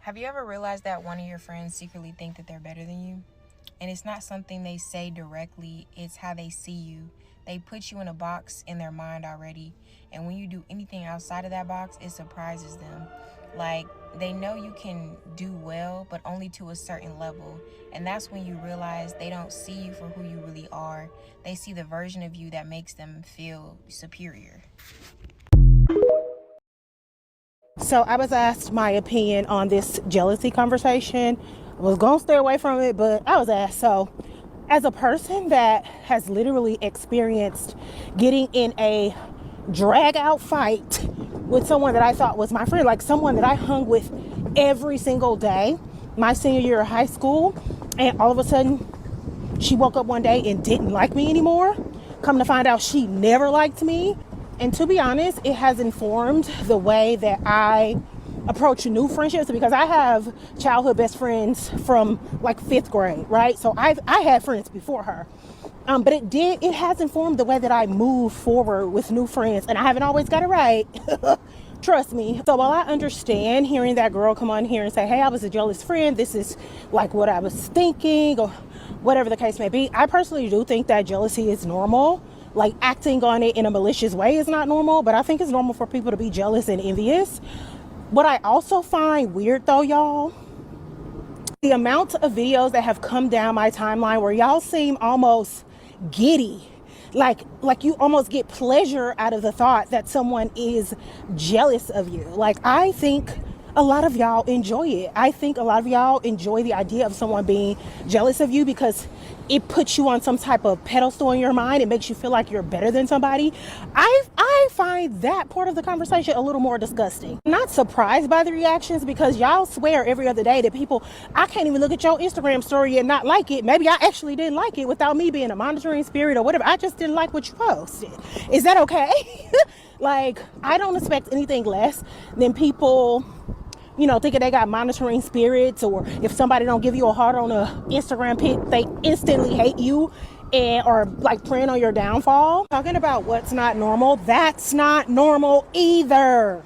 Have you ever realized that one of your friends secretly think that they're better than you? And it's not something they say directly, it's how they see you. They put you in a box in their mind already. And when you do anything outside of that box, it surprises them. Like, they know you can do well, but only to a certain level. And that's when you realize they don't see you for who you really are. They see the version of you that makes them feel superior. So I was asked my opinion on this jealousy conversation. I was going to stay away from it, but I was asked. So as a person that has literally experienced getting in a drag out fight with someone that I thought was my friend, like someone that I hung with every single day, my senior year of high school, and all of a sudden she woke up one day and didn't like me anymore. Come to find out she never liked me. And to be honest, it has informed the way that I approach new friendships, because I have childhood best friends from like 5th grade, right? So I had friends before her. But it has informed the way that I move forward with new friends, and I haven't always got it right. Trust me. So while I understand hearing that girl come on here and say, hey, I was a jealous friend, this is like what I was thinking, or whatever the case may be, I personally do think that jealousy is normal. Like, acting on it in a malicious way is not normal, but I think it's normal for people to be jealous and envious. What I also find weird though, y'all, the amount of videos that have come down my timeline where y'all seem almost giddy, like you almost get pleasure out of the thought that someone is jealous of you. Like, I think a lot of y'all enjoy it. I think a lot of y'all enjoy the idea of someone being jealous of you because it puts you on some type of pedestal in your mind. It makes you feel like you're better than somebody. I find that part of the conversation a little more disgusting. I'm not surprised by the reactions, because y'all swear every other day that people, I can't even look at your Instagram story and not like it. Maybe I actually didn't like it without me being a monitoring spirit or whatever. I just didn't like what you posted. Is that okay? Like, I don't expect anything less than people, thinking they got monitoring spirits, or if somebody don't give you a heart on a Instagram pic, they instantly hate you and are like preying on your downfall. Talking about what's not normal, that's not normal either.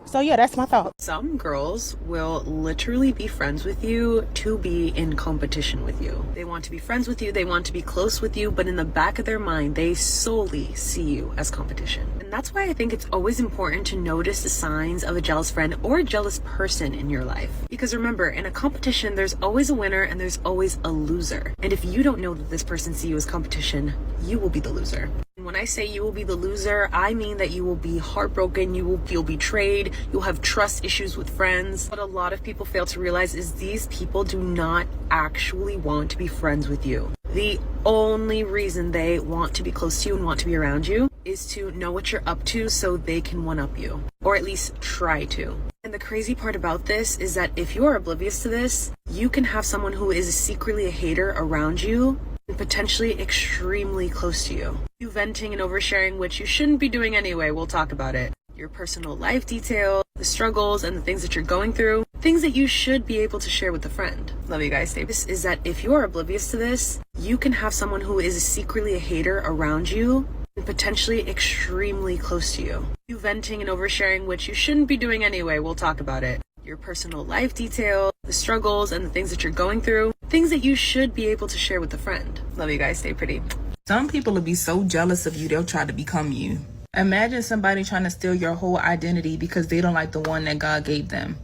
So yeah, that's my thought. Some girls will literally be friends with you to be in competition with you. They want to be friends with you, they want to be close with you, but in the back of their mind, they solely see you as competition. And that's why I think it's always important to notice the signs of a jealous friend or a jealous person in your life. Because remember, in a competition, there's always a winner and there's always a loser. And if you don't know that this person sees you as competition, you will be the loser. When I say you will be the loser, I mean that you will be heartbroken, you will feel betrayed, you'll have trust issues with friends. What a lot of people fail to realize is these people do not actually want to be friends with you. The only reason they want to be close to you and want to be around you is to know what you're up to so they can one-up you, or at least try to. And the crazy part about this is that if you are oblivious to this, you can have someone who is secretly a hater around you and potentially extremely close to you. You venting and oversharing, which you shouldn't be doing anyway, we'll talk about it. Your personal life detail, the struggles and the things that you're going through, things that you should be able to share with a friend. Love you guys. This is that if you are oblivious to this, you can have someone who is secretly a hater around you and potentially extremely close to you. You venting and oversharing, which you shouldn't be doing anyway, we'll talk about it. Your personal life detail, the struggles and the things that you're going through, things that you should be able to share with a friend. Love you guys. Stay pretty. Some people will be so jealous of you, they'll try to become you. Imagine somebody trying to steal your whole identity because they don't like the one that God gave them.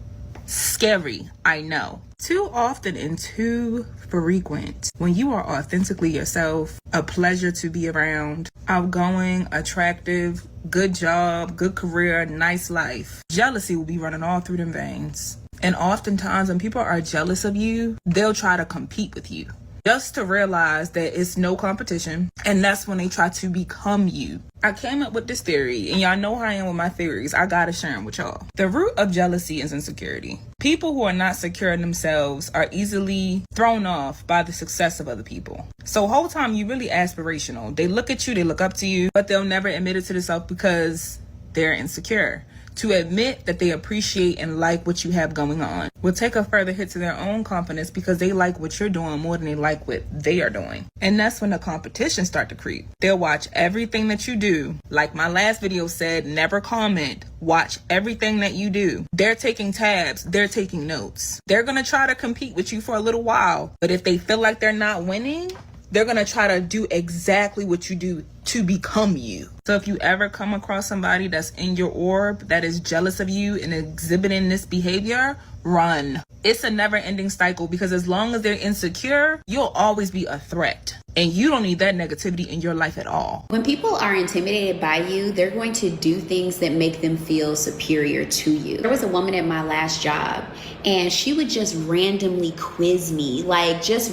Scary, I know. Too often and too frequent. When you are authentically yourself, a pleasure to be around, outgoing, attractive, good job, good career, nice life, jealousy will be running all through them veins. And oftentimes when people are jealous of you, they'll try to compete with you. Just to realize that it's no competition, and that's when they try to become you. I came up with this theory, and y'all know how I am with my theories. I gotta share them with y'all. The root of jealousy is insecurity. People who are not secure in themselves are easily thrown off by the success of other people. So whole time you really aspirational. They look at you, they look up to you, but they'll never admit it to themselves because they're insecure. to admit that they appreciate and like what you have going on. Will take a further hit to their own confidence because they like what you're doing more than they like what they are doing. And that's when the competition start to creep. They'll watch everything that you do. Like my last video said, never comment. Watch everything that you do. They're taking tabs. They're taking notes. They're going to try to compete with you for a little while. But if they feel like they're not winning, they're going to try to do exactly what you do to become you. So if you ever come across somebody that's in your orb that is jealous of you and exhibiting this behavior, run. It's a never-ending cycle because as long as they're insecure, you'll always be a threat. And you don't need that negativity in your life at all. When people are intimidated by you, they're going to do things that make them feel superior to you. There was a woman at my last job, and she would just randomly quiz me. Like, this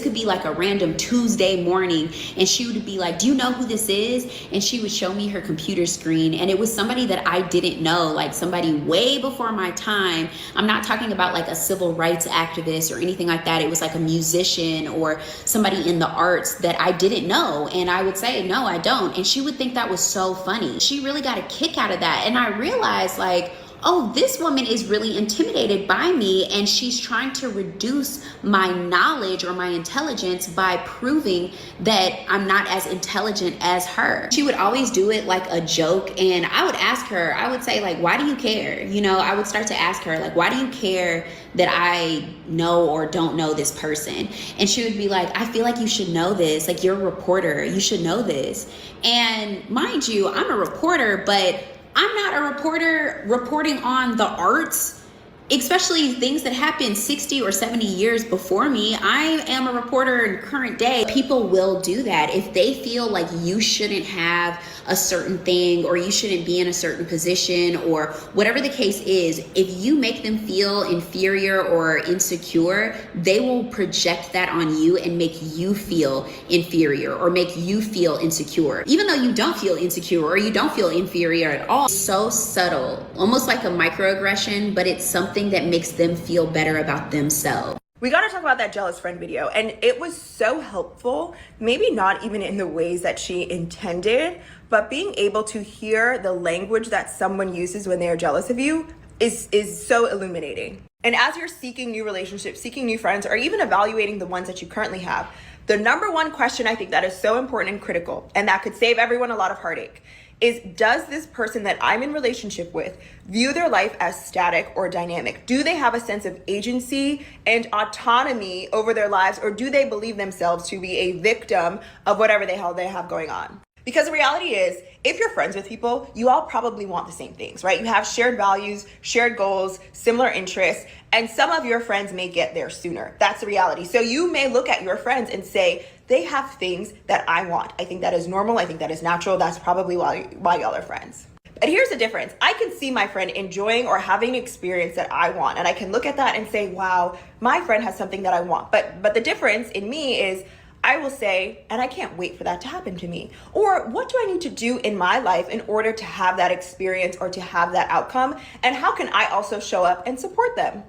could be like a random Tuesday morning, and she would be like, do you know who this is? And she would show me her computer screen, and it was somebody that I didn't know, like somebody way before my time. I'm not talking about like a civil rights activist or anything like that. It was like a musician or somebody in the arts that I didn't know. And I would say, no, I don't. And she would think that was so funny. She really got a kick out of that. And I realized, like, oh, this woman is really intimidated by me, and she's trying to reduce my knowledge or my intelligence by proving that I'm not as intelligent as her. She would always do it like a joke, and I would ask her, I would say, like, why do you care? You know, I would start to ask her, like, why do you care that I know or don't know this person? And she would be like, I feel like you should know this. Like, you're a reporter, you should know this. And mind you, I'm a reporter, but I'm not a reporter reporting on the arts, especially things that happened 60 or 70 years before me. I am a reporter in current day. People will do that if they feel like you shouldn't have a certain thing or you shouldn't be in a certain position or whatever the case is. If you make them feel inferior or insecure, they will project that on you and make you feel inferior or make you feel insecure, even though you don't feel insecure or you don't feel inferior at all. It's so subtle, almost like a microaggression, but it's something that makes them feel better about themselves. We got to talk about that jealous friend video, and it was so helpful, maybe not even in the ways that she intended, but being able to hear the language that someone uses when they are jealous of you is so illuminating. And as you're seeking new relationships, seeking new friends, or even evaluating the ones that you currently have, the number one question I think that is so important and critical, and that could save everyone a lot of heartache, is, does this person that I'm in relationship with view their life as static or dynamic? Do they have a sense of agency and autonomy over their lives, or do they believe themselves to be a victim of whatever the hell they have going on? Because the reality is, if you're friends with people, you all probably want the same things, right? You have shared values, shared goals, similar interests, and some of your friends may get there sooner. That's the reality. So you may look at your friends and say, they have things that I want. I think that is normal. I think that is natural. That's probably why y'all are friends. But here's the difference. I can see my friend enjoying or having an experience that I want, and I can look at that and say, wow, my friend has something that I want. But the difference in me is, I will say, and I can't wait for that to happen to me. Or what do I need to do in my life in order to have that experience or to have that outcome? And how can I also show up and support them?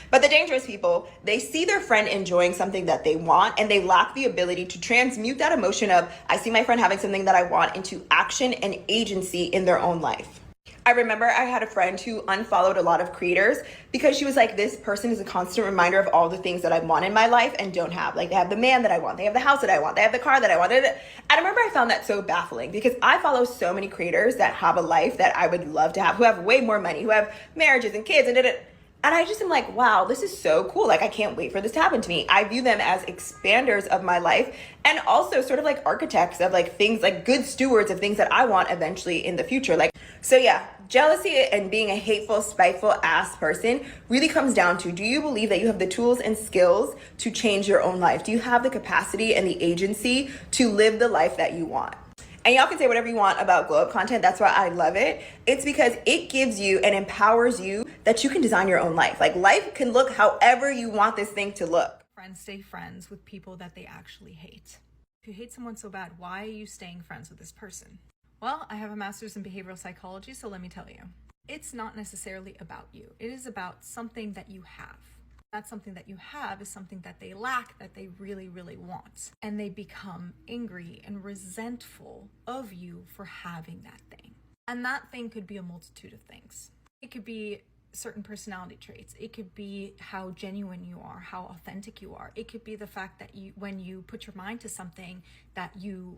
But the dangerous people, they see their friend enjoying something that they want, and they lack the ability to transmute that emotion of, I see my friend having something that I want, into action and agency in their own life. I remember I had a friend who unfollowed a lot of creators because she was like, this person is a constant reminder of all the things that I want in my life and don't have. Like, they have the man that I want, they have the house that I want, they have the car that I want. And I remember I found that so baffling because I follow so many creators that have a life that I would love to have, who have way more money, who have marriages and kids and I just am like, wow, this is so cool. Like, I can't wait for this to happen to me. I view them as expanders of my life and also sort of like architects of like things, like good stewards of things that I want eventually in the future. Like, so yeah, jealousy and being a hateful, spiteful ass person really comes down to, do you believe that you have the tools and skills to change your own life? Do you have the capacity and the agency to live the life that you want? And y'all can say whatever you want about glow up content. That's why I love it. It's because it gives you and empowers you that you can design your own life. Like, life can look however you want this thing to look. Friends stay friends with people that they actually hate. If you hate someone so bad, why are you staying friends with this person? Well, I have a master's in behavioral psychology, so let me tell you. It's not necessarily about you. It is about something that you have. That something that you have is something that they lack, that they really, really want. And they become angry and resentful of you for having that thing. And that thing could be a multitude of things. It could be certain personality traits. It could be how genuine you are, how authentic you are. It could be the fact that you, when you put your mind to something, that you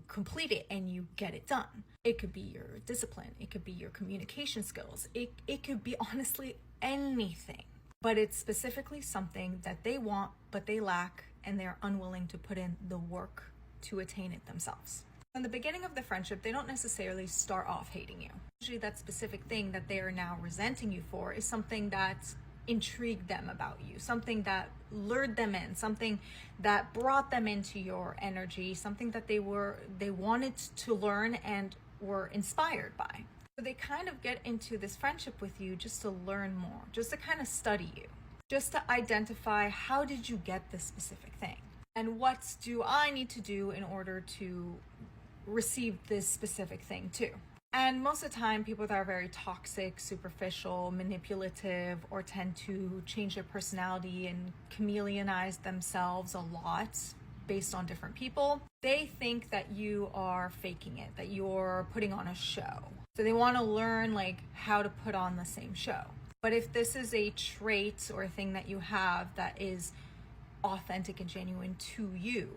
complete it and you get it done. It could be your discipline. It could be your communication skills. It could be honestly anything. But it's specifically something that they want, but they lack, and they're unwilling to put in the work to attain it themselves. In the beginning of the friendship, they don't necessarily start off hating you. Usually that specific thing that they are now resenting you for is something that intrigued them about you, something that lured them in, something that brought them into your energy, something that they wanted to learn and were inspired by. So they kind of get into this friendship with you just to learn more, just to kind of study you, just to identify how did you get this specific thing, and what do I need to do in order to receive this specific thing too. And most of the time, people that are very toxic, superficial, manipulative, or tend to change their personality and chameleonize themselves a lot based on different people, they think that you are faking it, that you're putting on a show. So they want to learn like how to put on the same show. But if this is a trait or a thing that you have that is authentic and genuine to you,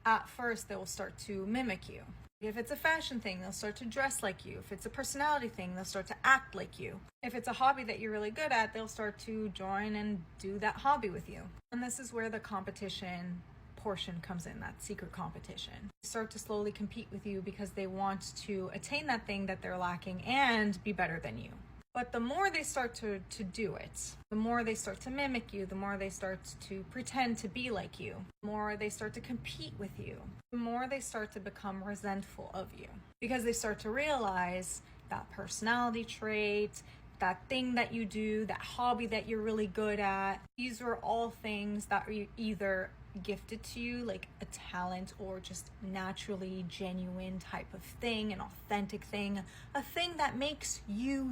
at first they will start to mimic you. If it's a fashion thing, they'll start to dress like you. If it's a personality thing, they'll start to act like you. If it's a hobby that you're really good at, they'll start to join and do that hobby with you. And this is where the competition portion comes in, that secret competition. They start to slowly compete with you because they want to attain that thing that they're lacking and be better than you. But the more they start to do it, the more they start to mimic you, the more they start to pretend to be like you, the more they start to compete with you, the more they start to become resentful of you. Because they start to realize that personality trait, that thing that you do, that hobby that you're really good at, these are all things that are either gifted to you, like a talent, or just naturally genuine type of thing, an authentic thing, a thing that makes you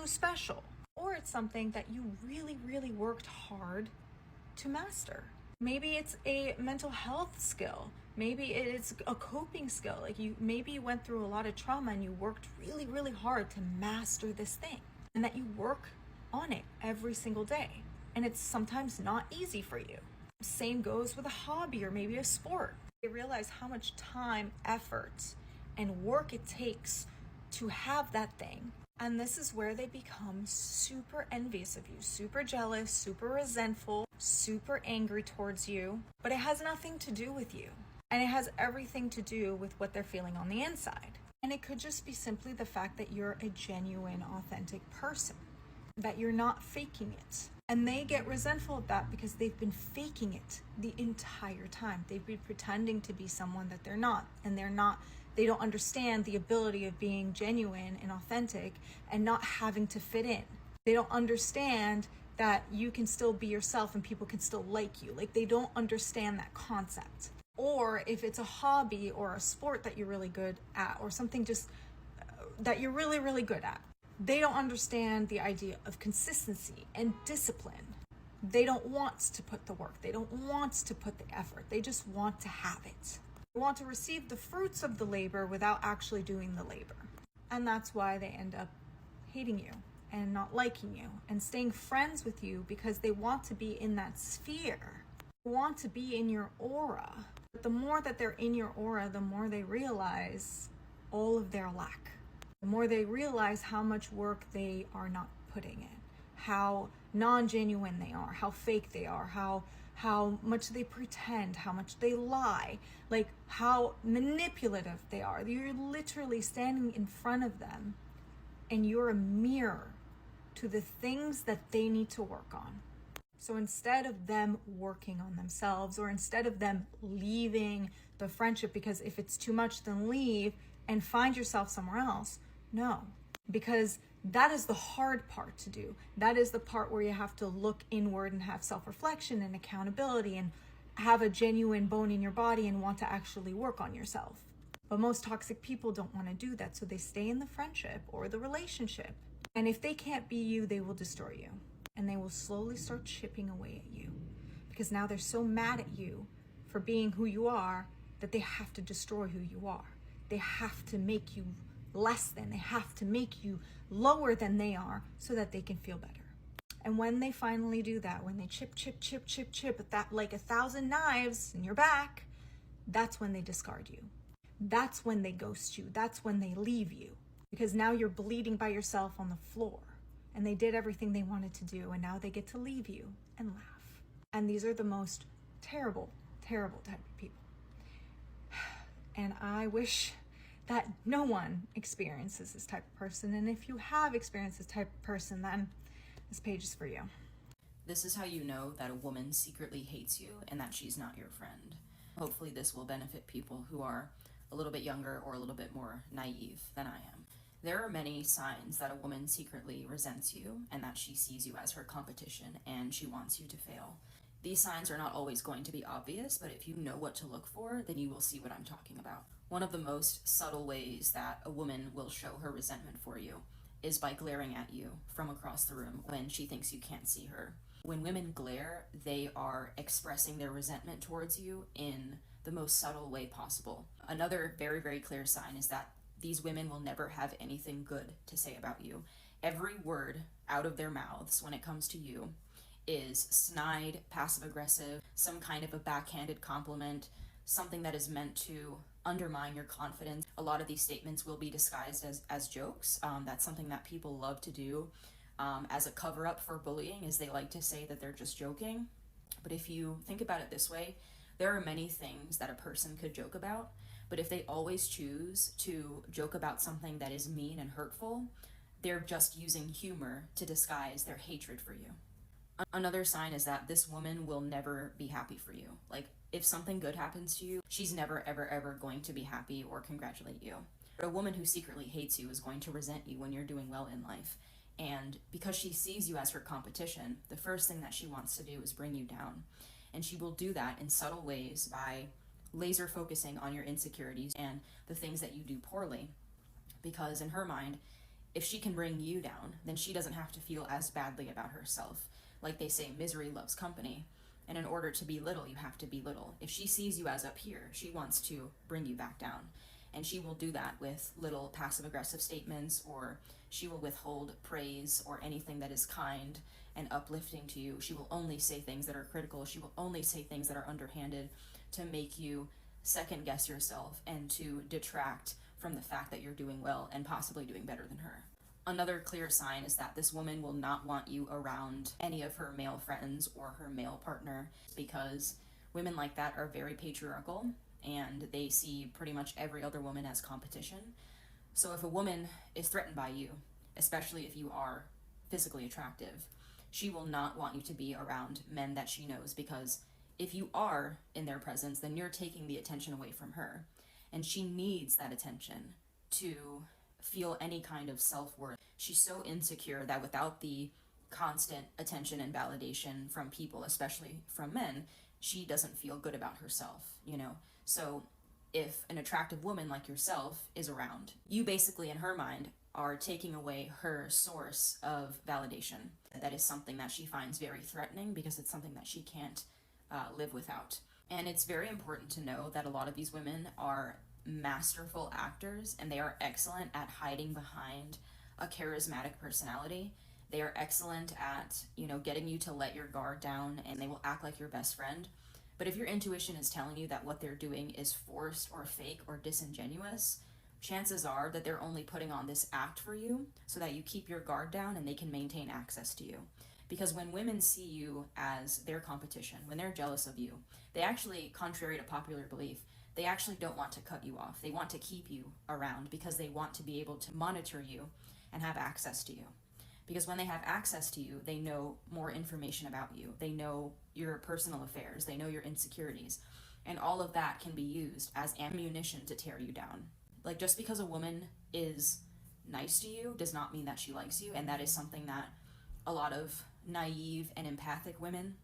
special. Or it's something that you really, really worked hard to master. Maybe it's a mental health skill. Maybe it's a coping skill. Like maybe you went through a lot of trauma and you worked really, really hard to master this thing, and that you work on it every single day. And it's sometimes not easy for you. Same goes with a hobby or maybe a sport. They realize how much time, effort, and work it takes to have that thing. And this is where they become super envious of you, super jealous, super resentful, super angry towards you. But it has nothing to do with you. And it has everything to do with what they're feeling on the inside. And it could just be simply the fact that you're a genuine, authentic person, that you're not faking it. And they get resentful of that because they've been faking it the entire time. They've been pretending to be someone that they're not. And they don't understand the ability of being genuine and authentic and not having to fit in. They don't understand that you can still be yourself and people can still like you. Like, they don't understand that concept. Or if it's a hobby or a sport that you're really good at, or something just that you're really, really good at, they don't understand the idea of consistency and discipline. They don't want to put the work. They don't want to put the effort. They just want to have it. They want to receive the fruits of the labor without actually doing the labor. And that's why they end up hating you and not liking you and staying friends with you, because they want to be in that sphere. They want to be in your aura. But the more that they're in your aura, the more they realize all of their lack. The more they realize how much work they are not putting in, how non-genuine they are, how fake they are, how much they pretend, how much they lie, like how manipulative they are. You're literally standing in front of them and you're a mirror to the things that they need to work on. So instead of them working on themselves, or instead of them leaving the friendship, because if it's too much, then leave and find yourself somewhere else. No, because that is the hard part to do. That is the part where you have to look inward and have self-reflection and accountability and have a genuine bone in your body and want to actually work on yourself. But most toxic people don't want to do that, so they stay in the friendship or the relationship. And if they can't be you, they will destroy you. And they will slowly start chipping away at you, because now they're so mad at you for being who you are that they have to destroy who you are. They have to make you less than. They have to make you lower than they are so that they can feel better. And when they finally do that, when they chip at that like 1,000 knives in your back, that's when they discard you. That's when they ghost you. That's when they leave you. Because now you're bleeding by yourself on the floor. And they did everything they wanted to do, and now they get to leave you and laugh. And these are the most terrible, terrible type of people. And I wish that no one experiences this type of person. And if you have experienced this type of person, then this page is for you. This is how you know that a woman secretly hates you and that she's not your friend. Hopefully this will benefit people who are a little bit younger or a little bit more naive than I am. There are many signs that a woman secretly resents you and that she sees you as her competition and she wants you to fail. These signs are not always going to be obvious, but if you know what to look for, then you will see what I'm talking about. One of the most subtle ways that a woman will show her resentment for you is by glaring at you from across the room when she thinks you can't see her. When women glare, they are expressing their resentment towards you in the most subtle way possible. Another very, very clear sign is that these women will never have anything good to say about you. Every word out of their mouths when it comes to you is snide, passive-aggressive, some kind of a backhanded compliment, something that is meant to undermine your confidence. A lot of these statements will be disguised as jokes. That's something that people love to do as a cover-up for bullying, is they like to say that they're just joking. But if you think about it this way, there are many things that a person could joke about, but if they always choose to joke about something that is mean and hurtful, they're just using humor to disguise their hatred for you. Another sign is that this woman will never be happy for you. Like, if something good happens to you, she's never, ever, ever going to be happy or congratulate you. A woman who secretly hates you is going to resent you when you're doing well in life. And because she sees you as her competition, the first thing that she wants to do is bring you down. And she will do that in subtle ways by laser focusing on your insecurities and the things that you do poorly. Because in her mind, if she can bring you down, then she doesn't have to feel as badly about herself. Like they say, misery loves company. And in order to be little, you have to be little. If she sees you as up here, she wants to bring you back down. And she will do that with little passive-aggressive statements, or she will withhold praise or anything that is kind and uplifting to you. She will only say things that are critical. She will only say things that are underhanded to make you second-guess yourself and to detract from the fact that you're doing well and possibly doing better than her. Another clear sign is that this woman will not want you around any of her male friends or her male partner, because women like that are very patriarchal and they see pretty much every other woman as competition. So if a woman is threatened by you, especially if you are physically attractive, she will not want you to be around men that she knows, because if you are in their presence, then you're taking the attention away from her. And she needs that attention to feel any kind of self-worth. She's so insecure that without the constant attention and validation from people, especially from men, she doesn't feel good about herself, you know? So if an attractive woman like yourself is around, you basically, in her mind, are taking away her source of validation. That is something that she finds very threatening, because it's something that she can't live without. And it's very important to know that a lot of these women are masterful actors, and they are excellent at hiding behind a charismatic personality. They are excellent at, you know, getting you to let your guard down, and they will act like your best friend. But if your intuition is telling you that what they're doing is forced or fake or disingenuous, chances are that they're only putting on this act for you so that you keep your guard down and they can maintain access to you. Because when women see you as their competition, when they're jealous of you, they actually, contrary to popular belief, they actually don't want to cut you off. They want to keep you around because they want to be able to monitor you and have access to you. Because when they have access to you, they know more information about you. They know your personal affairs. They know your insecurities. And all of that can be used as ammunition to tear you down. Like, just because a woman is nice to you does not mean that she likes you. And that is something that a lot of naive and empathic women,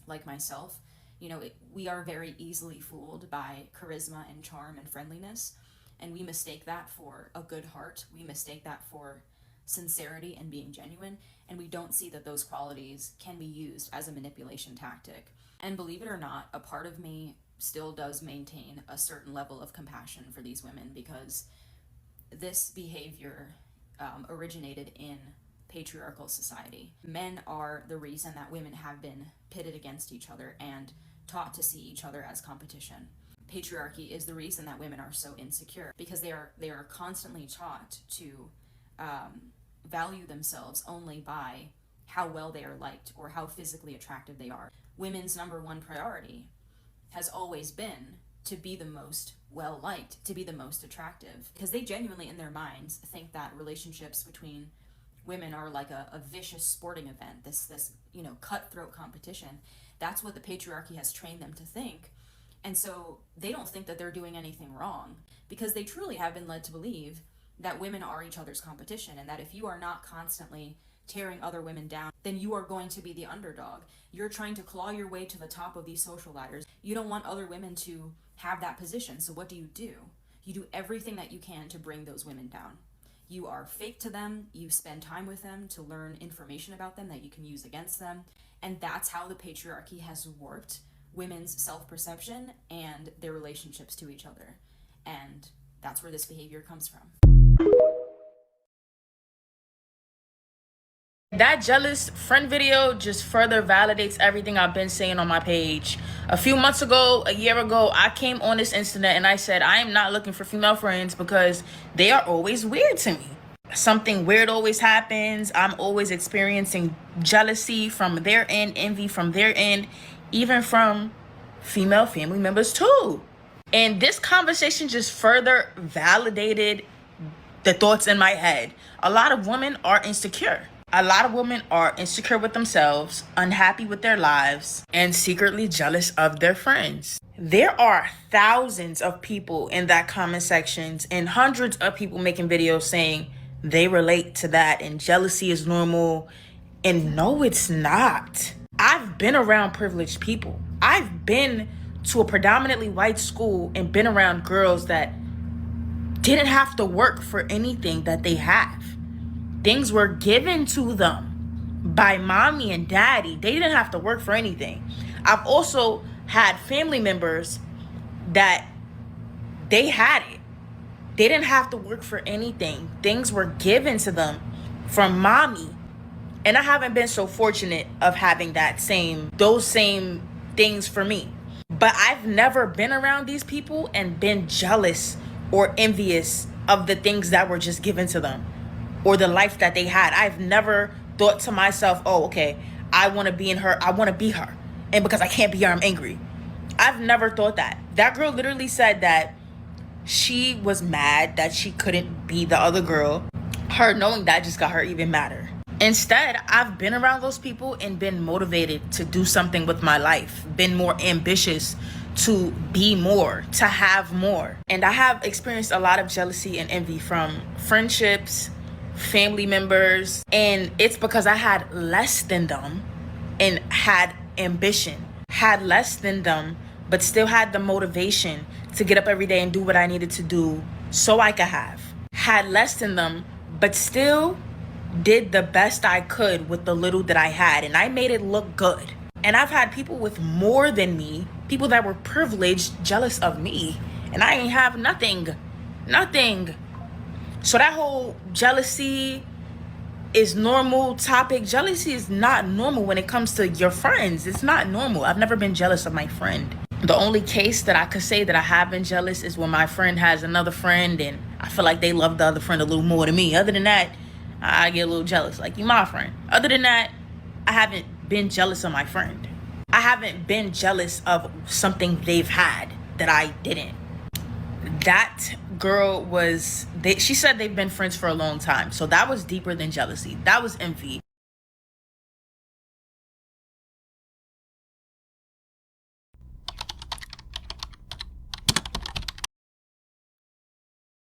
like myself, you know, we are very easily fooled by charisma and charm and friendliness. And we mistake that for a good heart. We mistake that for sincerity and being genuine, and we don't see that those qualities can be used as a manipulation tactic. And believe it or not, a part of me still does maintain a certain level of compassion for these women, because this behavior originated in patriarchal society. Men are the reason that women have been pitted against each other and taught to see each other as competition. Patriarchy is the reason that women are so insecure, because they are constantly taught to value themselves only by how well they are liked or how physically attractive they are. Women's number one priority has always been to be the most well liked, to be the most attractive, because they genuinely in their minds think that relationships between women are like a vicious sporting event, this cutthroat competition. That's what the patriarchy has trained them to think. And so they don't think that they're doing anything wrong, because they truly have been led to believe that women are each other's competition, and that if you are not constantly tearing other women down, then you are going to be the underdog. You're trying to claw your way to the top of these social ladders. You don't want other women to have that position. So what do? You do everything that you can to bring those women down. You are fake to them. You spend time with them to learn information about them that you can use against them. And that's how the patriarchy has warped women's self-perception and their relationships to each other. And that's where this behavior comes from. That jealous friend video just further validates everything I've been saying on my page. A few months ago, a year ago, I came on this internet and I said, I am not looking for female friends because they are always weird to me. Something weird always happens. I'm always experiencing jealousy from their end, envy from their end, even from female family members too. And this conversation just further validated the thoughts in my head. A lot of women are insecure. A lot of women are insecure with themselves, unhappy with their lives, and secretly jealous of their friends. There are thousands of people in that comment sections and hundreds of people making videos saying they relate to that and jealousy is normal. And no, it's not. I've been around privileged people. I've been to a predominantly white school and been around girls that didn't have to work for anything that they have. Things were given to them by mommy and daddy. They didn't have to work for anything. I've also had family members that they had it. They didn't have to work for anything. Things were given to them from mommy. And I haven't been so fortunate of having those same things for me. But I've never been around these people and been jealous or envious of the things that were just given to them or the life that they had. I've never thought to myself, oh, okay, I want to be in her. I want to be her. And because I can't be her, I'm angry. I've never thought that. That girl literally said that she was mad that she couldn't be the other girl. Her knowing that just got her even madder. Instead, I've been around those people and been motivated to do something with my life, been more ambitious to be more, to have more. And I have experienced a lot of jealousy and envy from friendships, family members, and it's because I had less than them and had ambition, had less than them, but still had the motivation to get up every day and do what I needed to do so I could have. Had less than them, but still did the best I could with the little that I had, and I made it look good. And I've had people with more than me, people that were privileged, jealous of me, and I ain't have nothing. So that whole jealousy is normal topic. Jealousy is not normal when it comes to your friends. It's not normal. I've never been jealous of my friend. The only case that I could say that I have been jealous is when my friend has another friend and I feel like they love the other friend a little more than me. Other than that, I get a little jealous, like, you my friend. Other than that, I haven't been jealous of my friend. I haven't been jealous of something they've had that I didn't. That girl she said they've been friends for a long time. So that was deeper than jealousy. That was envy.